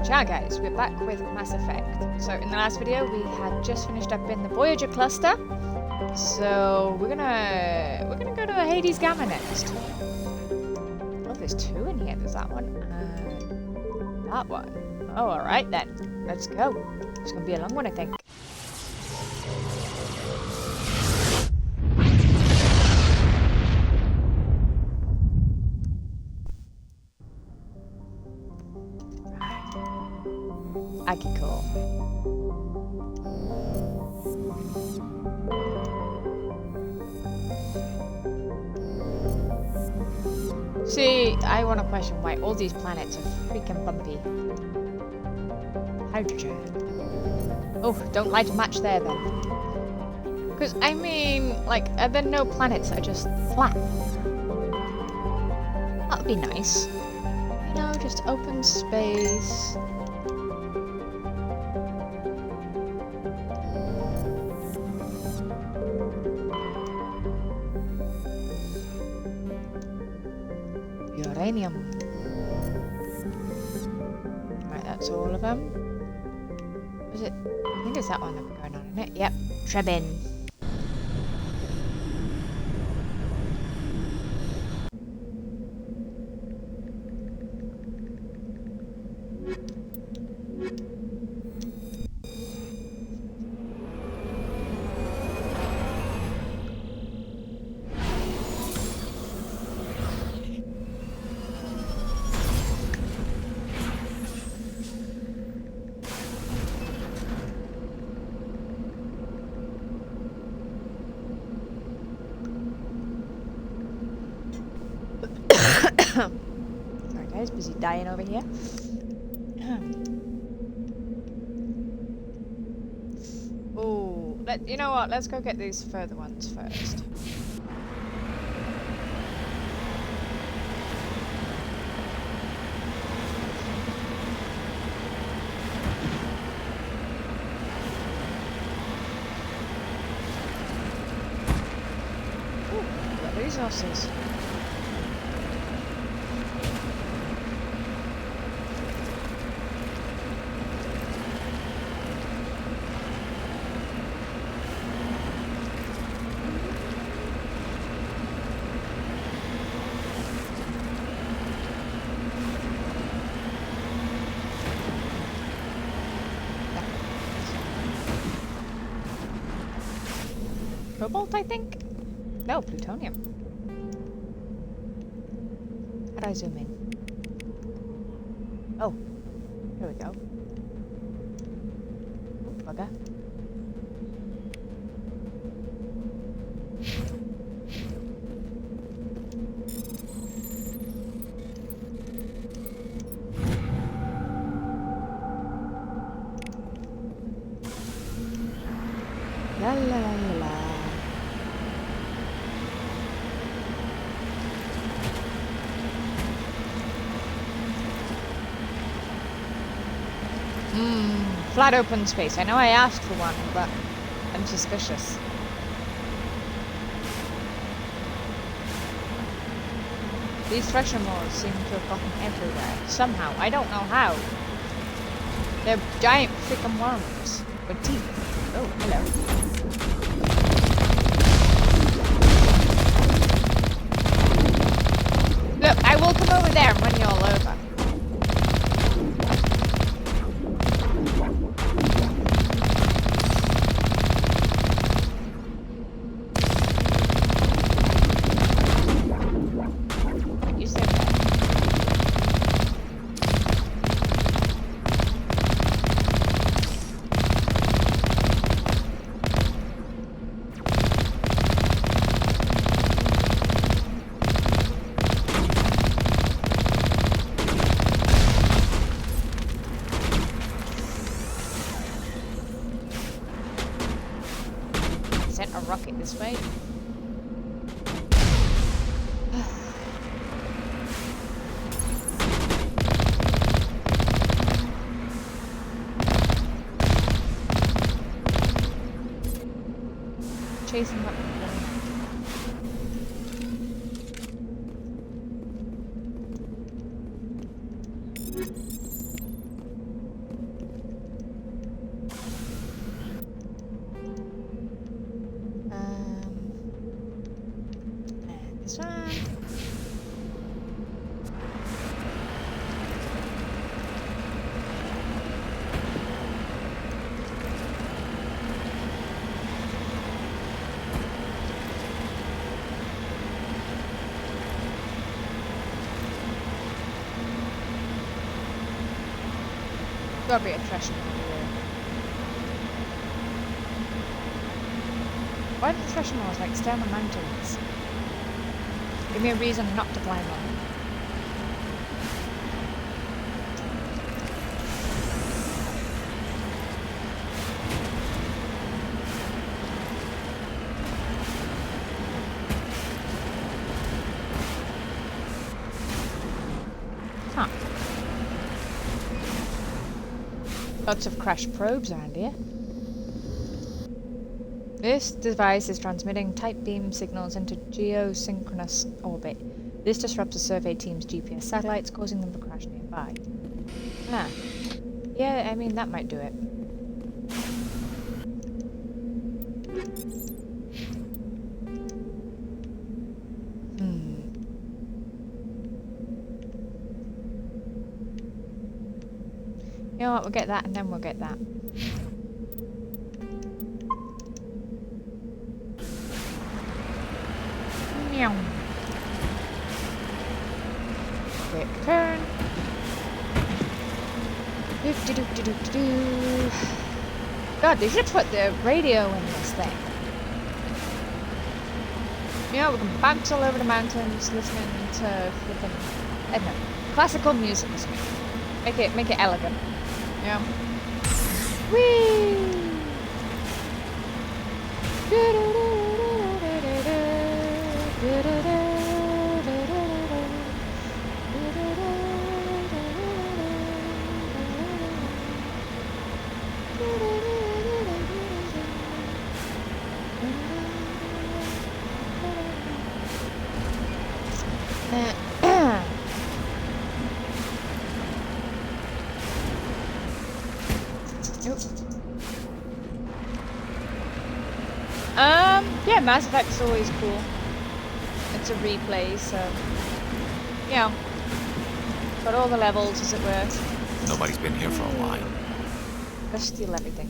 Ciao guys, we're back with Mass Effect. So in the last video we had just finished up in the Voyager cluster. So we're gonna go to Hades Gamma next. Oh, there's two in here. There's that one and that one. Oh, alright then. Let's go. It's gonna be a long one, I think. Ageko. See, I want to question why all these planets are freaking bumpy. Hydrogen. Oh, don't light a match there then. Because, I mean, like, are there no planets that are just flat? That would be nice. You know, just open space. Uranium. Right, that's all of them. Was it? I think it's that one that we're going on, isn't it? Yep. Trebin. Sorry guys, busy dying over here. Oh, you know what? Let's go get these further ones first. Ooh, got resources. Cobalt, I think? No, plutonium. How do I zoom in? Oh, here we go. Oh, bugger. La la la la la. Flat open space. I know I asked for one, but I'm suspicious. These treasure moors seem to have gotten everywhere. Somehow. I don't know how. They're giant freaking worms. With teeth. Oh, hello. Look, I will come over there and run you all over. Rocket this way. Chasing up. Gotta be a threshing over here. Why do the threshing laws like stay on the mountains? Give me a reason not to climb them. Huh. Lots of crashed probes around here. This device is transmitting tight beam signals into geosynchronous orbit. This disrupts the survey team's GPS satellites, causing them to crash nearby. Ah. Yeah, I mean, that might do it. You know what, we'll get that and then we'll get that. Meow. Quick turn. Do-do-do-do-do-do. God, they should put the radio in this thing. You know, we can bounce all over the mountains listening to flipping, I don't know, classical music. Make it elegant. Yeah. Whee! Yeah, Mass Effect's always cool. It's a replay, so yeah. Got all the levels, as it were. Nobody's been here for a while. Let's steal everything.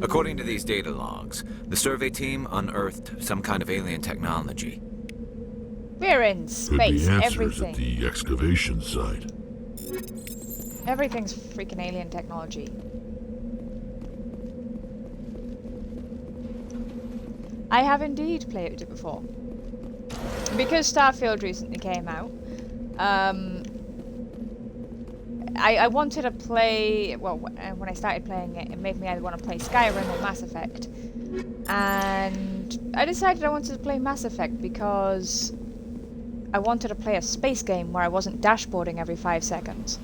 According to these data logs, the survey team unearthed some kind of alien technology. We're in space, Could be answers everything. at the excavation site. Everything's freaking alien technology. I have indeed played it before. Because Starfield recently came out, I wanted to play, well, when I started playing it, it made me either want to play Skyrim or Mass Effect. And I decided I wanted to play Mass Effect because I wanted to play a space game where I wasn't dashboarding every 5 seconds.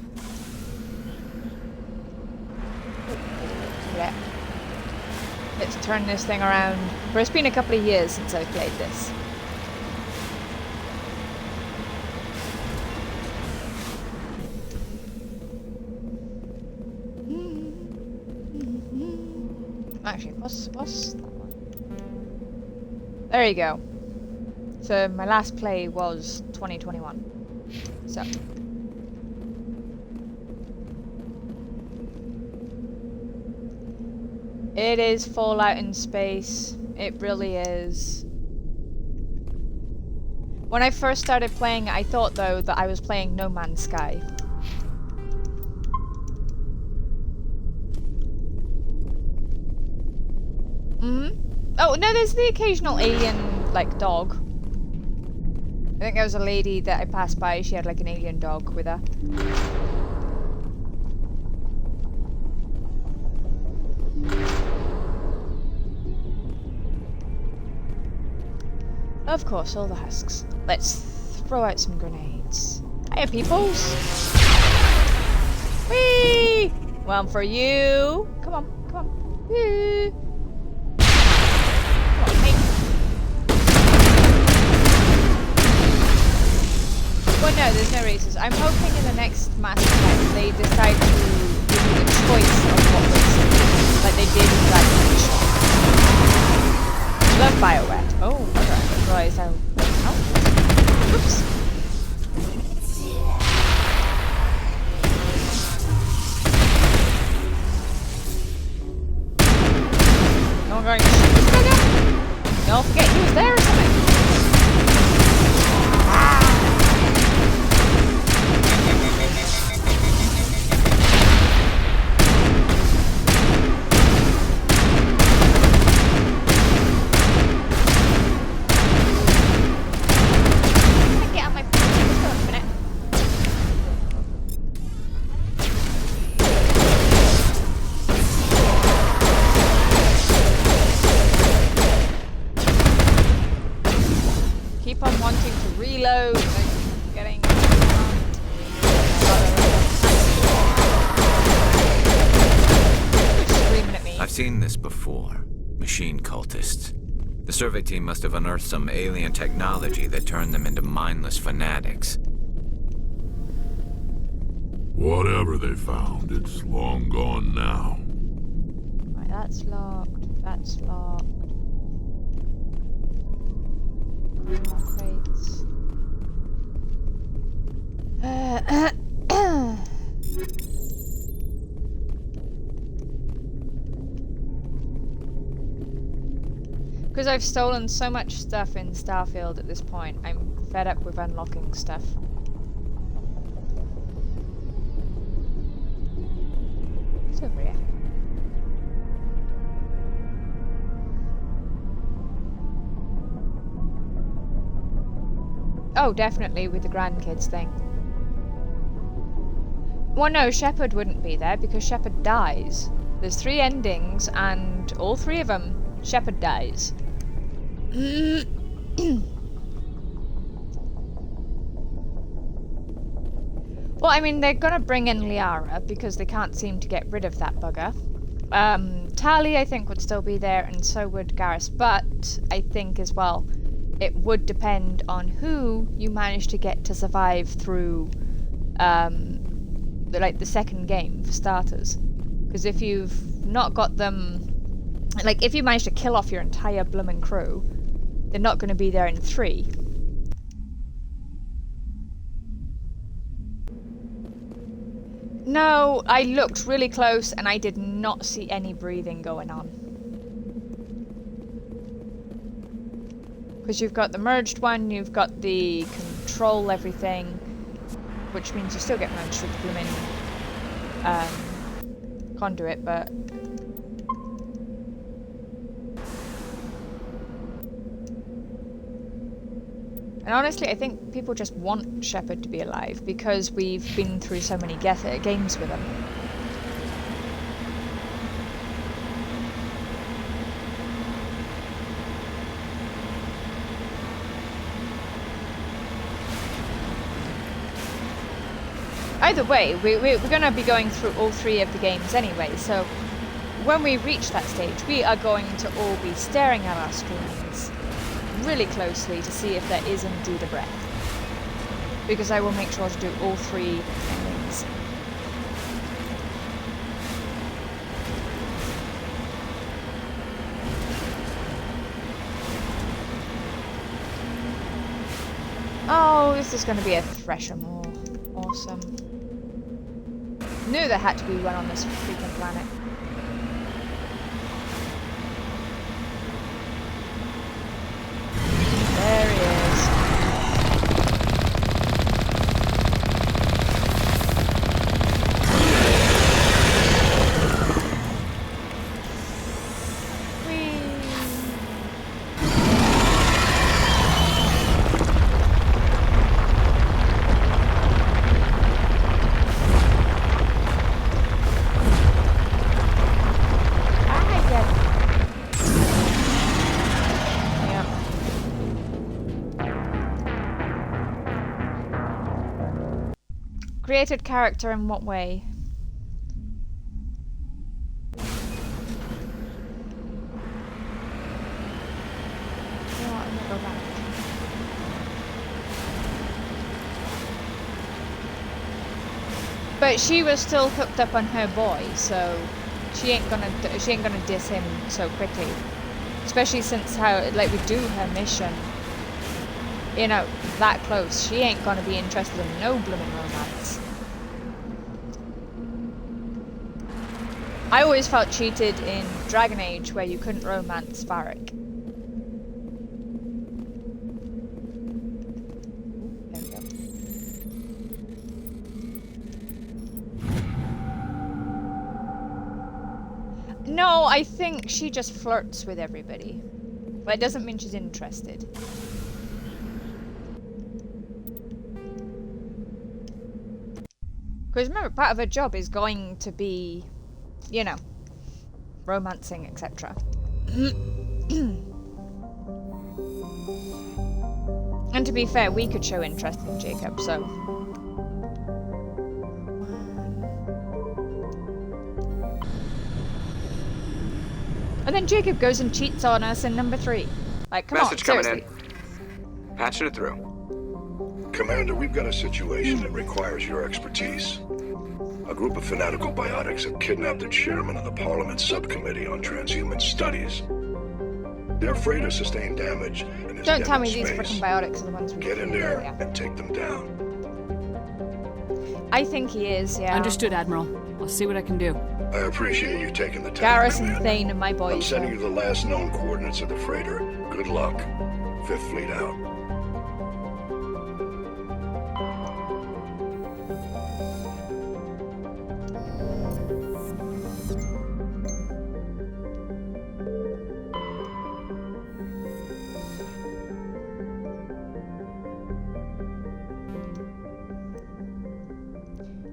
Yeah. Let's turn this thing around. For it's been a couple of years since I've played this. Actually, what's that one? There you go. So my last play was 2021. So. It is Fallout in space. It really is. When I first started playing it, I thought though that I was playing No Man's Sky. Oh, no, there's the occasional alien, like, dog. I think there was a lady that I passed by, she had like an alien dog with her. Of course, all the husks. Let's throw out some grenades. Hiya, peoples! Whee! One for you! Come on, come on. Whee! Come on, mate. Well, no, there's no races. I'm hoping in the next Mass Effect they decide to give you the choice of what race. Like they did in Dragon Age. Love BioWare. Oh, okay. Realize how. Oh. Oops. No one going to shoot this guy down? Don't forget he was there or something. Ah. seen this before. Machine cultists. The survey team must have unearthed some alien technology that turned them into mindless fanatics. Whatever they found, it's long gone now. Right, that's locked. That's locked. More crates. Because I've stolen so much stuff in Starfield at this point, I'm fed up with unlocking stuff. What's over here? Oh, definitely with the grandkids thing. Well, no, Shepard wouldn't be there because Shepard dies. There's 3 endings, and all 3 of them, Shepard dies. Well, I mean, they're gonna bring in Liara because they can't seem to get rid of that bugger. Tali, I think, would still be there, and so would Garrus. But I think as well, it would depend on who you manage to get to survive through, the second game for starters. Because if you've not got them, like, if you manage to kill off your entire bloomin' crew, they're not going to be there in 3. No, I looked really close and I did not see any breathing going on. Because you've got the merged one, you've got the control everything, which means you still get merged with the blooming conduit, but... And honestly, I think people just want Shepard to be alive because we've been through so many games with him. Either way, we're going to be going through all 3 of the games anyway, so when we reach that stage, we are going to all be staring at our screens really closely to see if there is indeed a breath. Because I will make sure to do all 3 endings. Oh, this is going to be a Thresher Maw. Awesome. Knew there had to be one on this freaking planet. There he is. Created character in what way? You know what, I'm gonna go back. But she was still hooked up on her boy, so she ain't gonna diss him so quickly. Especially since how we do her mission, you know, that close. She ain't gonna be interested in no blooming romance. I always felt cheated in Dragon Age where you couldn't romance Varric. There we go. No, I think she just flirts with everybody. But it doesn't mean she's interested. Because remember, part of her job is going to be, you know, romancing, etc. And to be fair, we could show interest in Jacob, so... And then Jacob goes and cheats on us in number 3. Like, come Message on, coming seriously. in. Patching it through. Commander, we've got a situation that requires your expertise. A group of fanatical biotics have kidnapped the chairman of the Parliament Subcommittee on Transhuman Studies. Their freighter sustained damage and is Don't dead tell in me these space. freaking biotics are the ones we Get in there Yeah. and take them down. I think he is, yeah. Understood, Admiral. I'll see what I can do. I appreciate you taking the time. Garrison, Commander. Thane, and my boys. I'm sending you the last known coordinates of the freighter. Good luck. 5th Fleet out.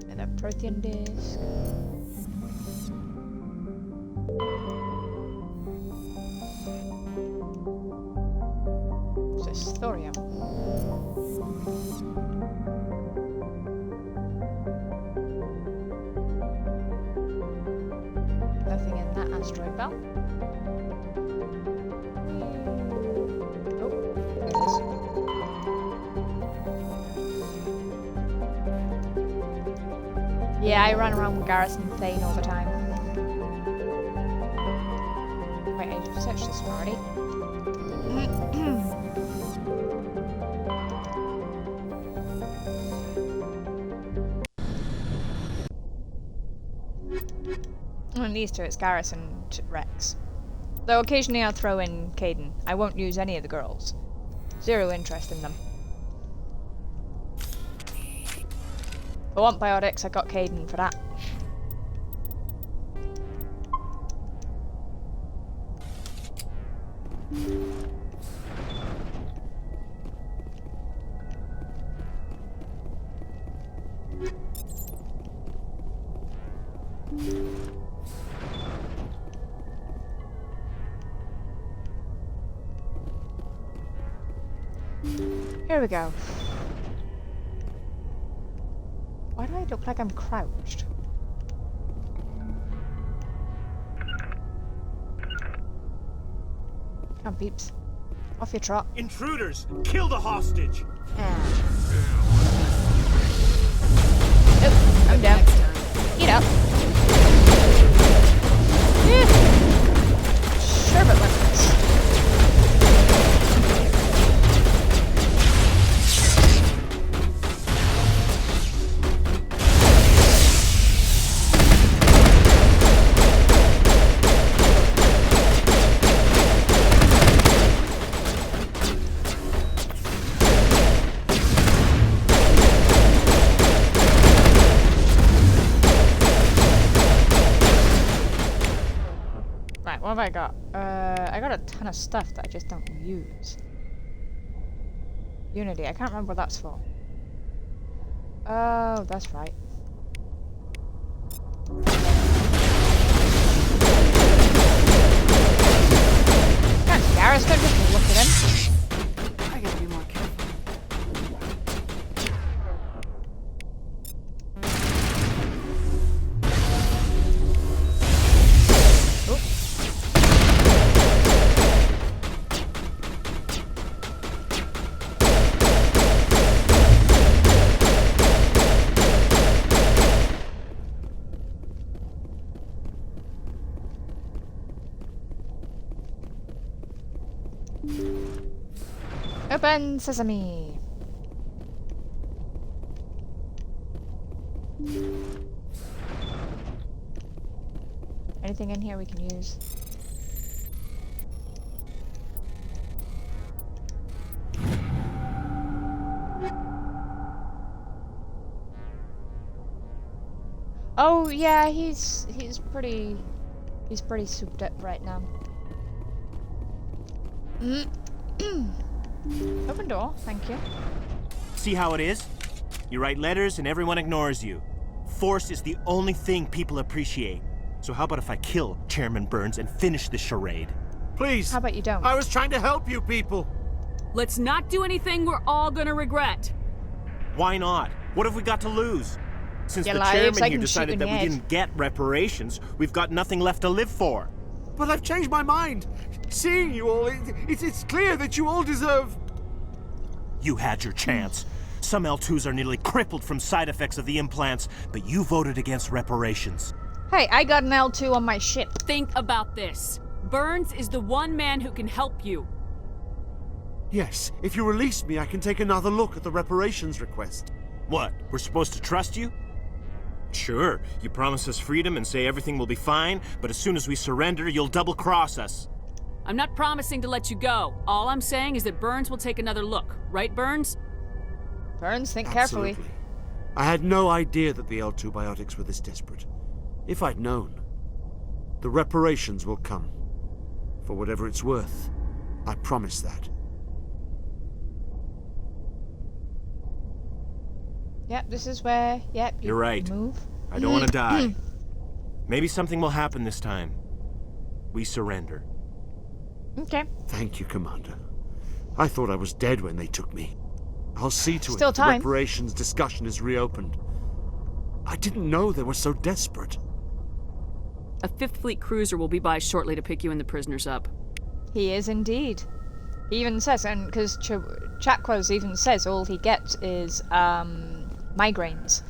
And a Prothean disc. What's this? Thorium. Nothing in that asteroid belt. Oh, look at this. Yeah, I run around with Garrison Thane all the time. Wait, I searched this one already. On these two, it's Garrison and Rex. Though occasionally I'll throw in Caden. I won't use any of the girls. Zero interest in them. If I want biotics, I got Caden for that. Here we go. Why do I look like I'm crouched? Come on, peeps. Off your trot. Intruders! Kill the hostage! Oh, I'm down. Eat up. Sherbet lemons. What have I got? I got a ton of stuff that I just don't use. Unity, I can't remember what that's for. Oh, that's right. Can't Garrus, don't just look at him. I gotta be more careful. Open sesame. Anything in here we can use? Oh yeah, he's pretty souped up right now. Open door, thank you. See how it is? You write letters and everyone ignores you. Force is the only thing people appreciate. So how about if I kill Chairman Burns and finish this charade? Please. How about you don't? I was trying to help you people. Let's not do anything we're all gonna regret. Why not? What have we got to lose? Since Your the lives, I chairman here can shoot decided in that the we head. didn't get reparations, we've got nothing left to live for. but I've changed my mind. Seeing you all, it's clear that you all deserve... You had your chance. Some L2s are nearly crippled from side effects of the implants, but you voted against reparations. Hey, I got an L2 on my ship. Think about this. Burns is the one man who can help you. Yes, if you release me, I can take another look at the reparations request. What, we're supposed to trust you? Sure, you promise us freedom and say everything will be fine, but as soon as we surrender, you'll double-cross us. I'm not promising to let you go. All I'm saying is that Burns will take another look. Right, Burns? Burns, think Absolutely. carefully. I had no idea that the L2 biotics were this desperate. If I'd known, the reparations will come. For whatever it's worth, I promise that. Yep, this is where, yep, You're right. Move. I don't want to die. Maybe something will happen this time. We surrender. Okay. Thank you, Commander. I thought I was dead when they took me. I'll see to Still it that time. the reparations discussion is reopened. I didn't know they were so desperate. A 5th Fleet cruiser will be by shortly to pick you and the prisoners up. He is indeed. He even says, and because Chakwas even says all he gets is migraines.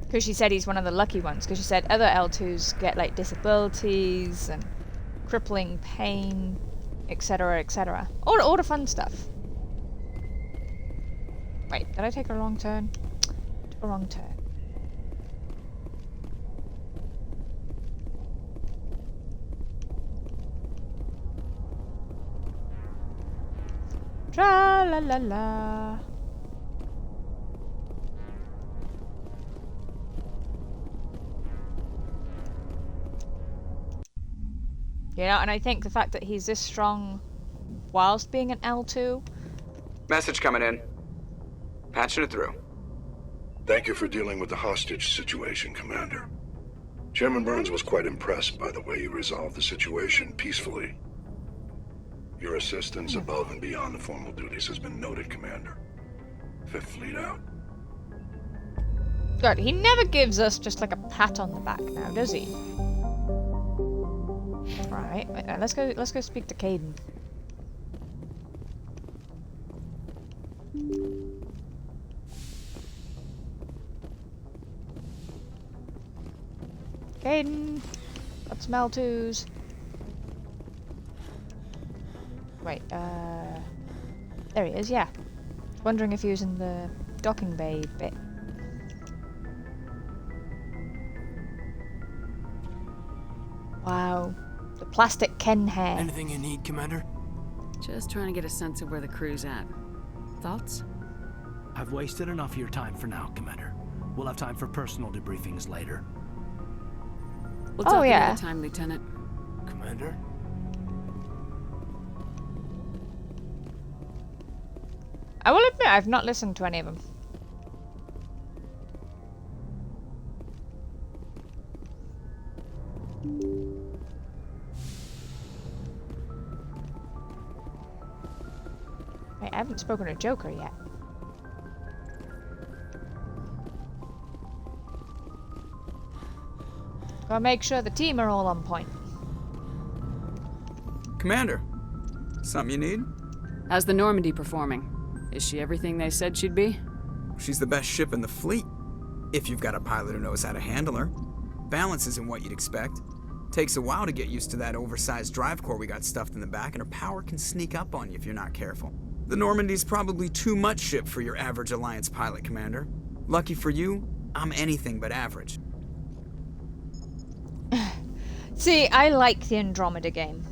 Because she said he's one of the lucky ones. Because she said other L2s get like disabilities and crippling pain, etc., etc. All the fun stuff. Wait, did I take a wrong turn? Took a wrong turn. Tra la la la. You know, and I think the fact that he's this strong whilst being an L2. Message coming in. Patching it through. Thank you for dealing with the hostage situation, Commander. Chairman Burns was quite impressed by the way you resolved the situation peacefully. Your assistance above and beyond the formal duties has been noted, Commander. 5th Fleet out. God, he never gives us just like a pat on the back now, does he? Right, let's go speak to Caden. Caden, got some L2s. Wait, there he is, yeah. Wondering if he was in the docking bay bit. Wow, the plastic Ken hair. Anything you need, Commander? Just trying to get a sense of where the crew's at. Thoughts? I've wasted enough of your time for now, Commander. We'll have time for personal debriefings later. We'll talk yeah. another time, Lieutenant. Commander? I will admit, I've not listened to any of them. Wait, I haven't spoken to Joker yet. Gotta make sure the team are all on point. Commander, something you need? How's the Normandy performing? Is she everything they said she'd be? She's the best ship in the fleet, if you've got a pilot who knows how to handle her. Balance isn't what you'd expect. Takes a while to get used to that oversized drive core we got stuffed in the back, and her power can sneak up on you if you're not careful. The Normandy's probably too much ship for your average Alliance pilot, Commander. Lucky for you, I'm anything but average. See, I like the Andromeda game.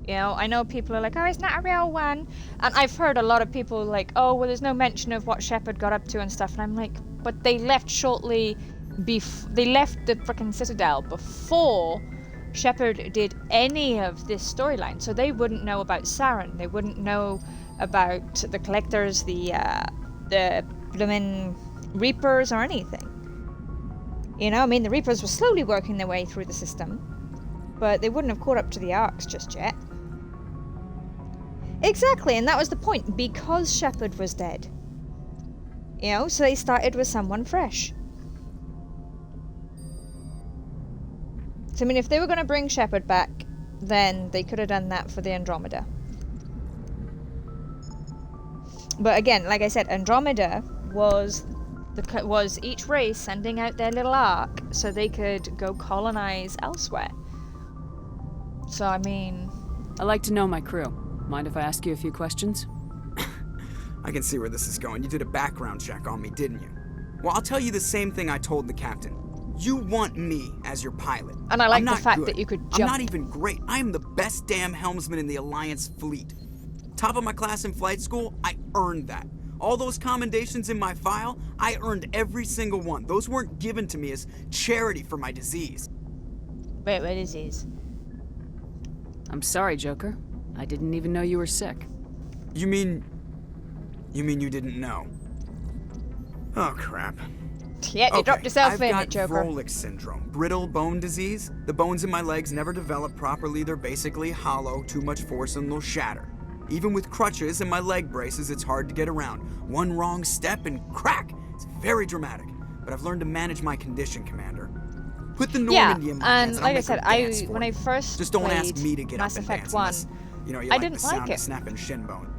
You know, I know people are like, oh, it's not a real one. And I've heard a lot of people like, oh, well, there's no mention of what Shepard got up to and stuff. And I'm like, but they left shortly they left the frickin' Citadel before Shepard did any of this storyline. So they wouldn't know about Saren. They wouldn't know about the Collectors, the bloomin' Reapers or anything. You know, I mean, the Reapers were slowly working their way through the system, but they wouldn't have caught up to the Arcs just yet. Exactly, and that was the point, because Shepard was dead. You know, so they started with someone fresh. So, I mean, if they were going to bring Shepard back, then they could have done that for the Andromeda. But again, like I said, Andromeda was each race sending out their little ark so they could go colonize elsewhere. So, I mean... I like to know my crew. Mind if I ask you a few questions? I can see where this is going. You did a background check on me, didn't you? Well, I'll tell you the same thing I told the captain. You want me as your pilot. And I like the fact that you could jump. I'm not even great. I am the best damn helmsman in the Alliance fleet. Top of my class in flight school, I earned that. All those commendations in my file, I earned every single one. Those weren't given to me as charity for my disease. Wait, what disease? I'm sorry, Joker. I didn't even know you were sick. You mean you didn't know? Oh, crap. Yeah, you dropped yourself in it, I've Joker. got Froelich syndrome, brittle bone disease. The bones in my legs never develop properly. They're basically hollow, too much force and they'll shatter. Even with crutches and my leg braces, it's hard to get around. One wrong step and crack! It's very dramatic. But I've learned to manage my condition, Commander. Put the Normandy in my hands, and like I said, when I first just don't ask me to get Mass up and Effect dance 1, unless, you know, you I like didn't the sound like of it. snapping shin bone.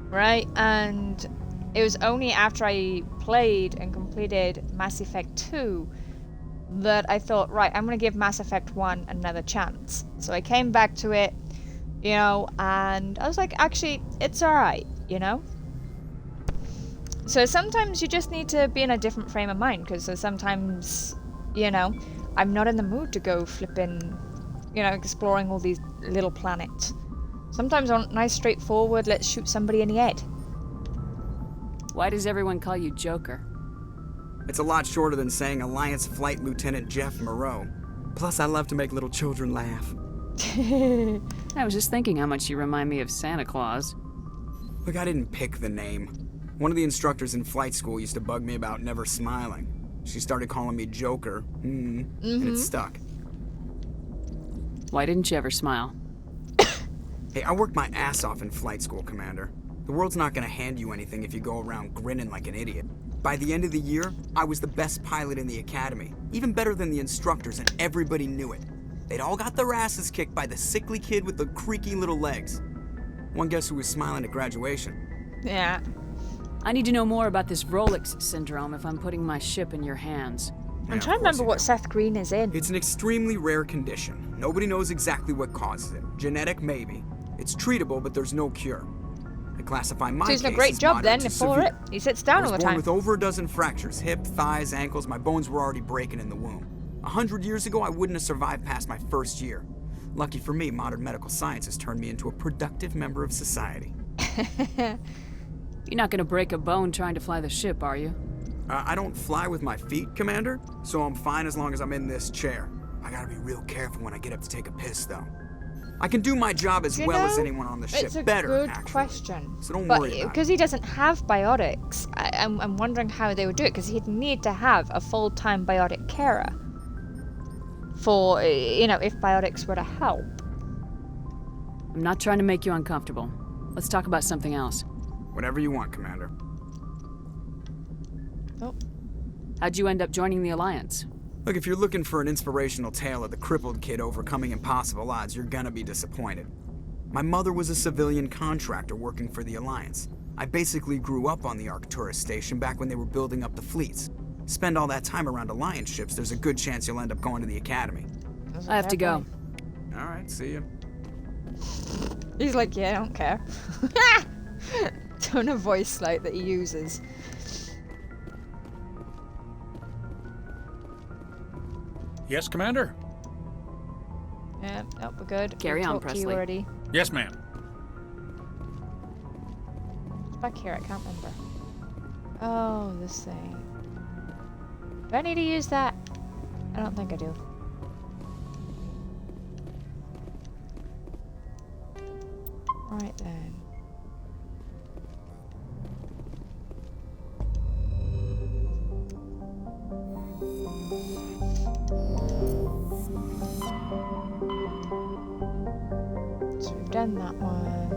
Right, and it was only after I played and completed Mass Effect 2 that I thought, right, I'm going to give Mass Effect 1 another chance. So I came back to it, you know, and I was like, actually, it's alright, you know? So sometimes you just need to be in a different frame of mind, because sometimes, you know, I'm not in the mood to go flipping, you know, exploring all these little planets. Sometimes I want nice, straightforward, let's shoot somebody in the head. Why does everyone call you Joker? It's a lot shorter than saying Alliance Flight Lieutenant Jeff Moreau. Plus, I love to make little children laugh. I was just thinking how much you remind me of Santa Claus. Look, I didn't pick the name. One of the instructors in flight school used to bug me about never smiling. She started calling me Joker, and it stuck. Why didn't you ever smile? Hey, I worked my ass off in flight school, Commander. The world's not gonna hand you anything if you go around grinning like an idiot. By the end of the year, I was the best pilot in the academy, even better than the instructors, and everybody knew it. They'd all got their asses kicked by the sickly kid with the creaky little legs. One guess who was smiling at graduation? Yeah. I need to know more about this Froelich syndrome if I'm putting my ship in your hands. I'm trying to remember what Seth Green is in. It's an extremely rare condition. Nobody knows exactly what causes it. Genetic, maybe. It's treatable, but there's no cure. I classify my So he's case done a great as job moderate then to for severe. it. He sits down all the I was born time. with over a dozen fractures, hip, thighs, ankles. My bones were already breaking in the womb. 100 years ago, I wouldn't have survived past my first year. Lucky for me, modern medical science has turned me into a productive member of society. You're not gonna break a bone trying to fly the ship, are you? I don't fly with my feet, Commander, so I'm fine as long as I'm in this chair. I gotta be real careful when I get up to take a piss, though. I can do my job as well as anyone on the ship. It's a Better, good actually. question. So don't but worry about it. because he doesn't have biotics, I'm wondering how they would do it, because he'd need to have a full-time biotic carer for, you know, if biotics were to help. I'm not trying to make you uncomfortable. Let's talk about something else. Whatever you want, Commander. Oh. How'd you end up joining the Alliance? Look, if you're looking for an inspirational tale of the crippled kid overcoming impossible odds, you're gonna be disappointed. My mother was a civilian contractor working for the Alliance. I basically grew up on the Arcturus station back when they were building up the fleets. Spend all that time around Alliance ships, there's a good chance you'll end up going to the Academy. I have to go. Alright, see ya. He's like, yeah, I don't care. Tone of voice like that he uses. Yes, Commander? Yeah, nope, we're good. Carry We on, talked to you Presley. already. Yes, ma'am. It's back here, I can't remember. Oh, this thing. Do I need to use that? I don't think I do. Right then. So we've done that one.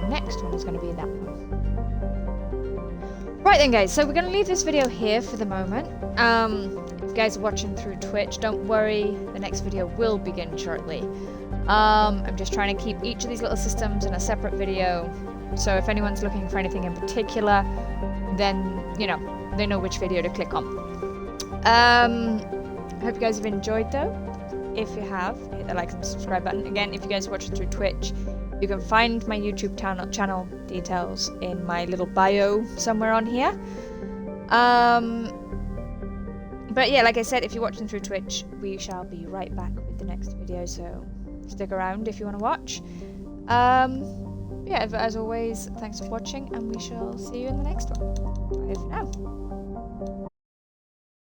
The next one is going to be that one. Right then guys, so we're going to leave this video here for the moment. you guys are watching through Twitch, don't worry, the next video will begin shortly. I'm just trying to keep each of these little systems in a separate video, so if anyone's looking for anything in particular, then, you know, they know which video to click on. Hope you guys have enjoyed, though. If you have, hit the like and subscribe button. Again, if you guys are watching through Twitch, you can find my YouTube channel details in my little bio somewhere on here. But yeah, like I said, if you're watching through Twitch, we shall be right back with the next video, so stick around if you want to watch. Yeah, as always, thanks for watching, and we shall see you in the next one. Bye for now.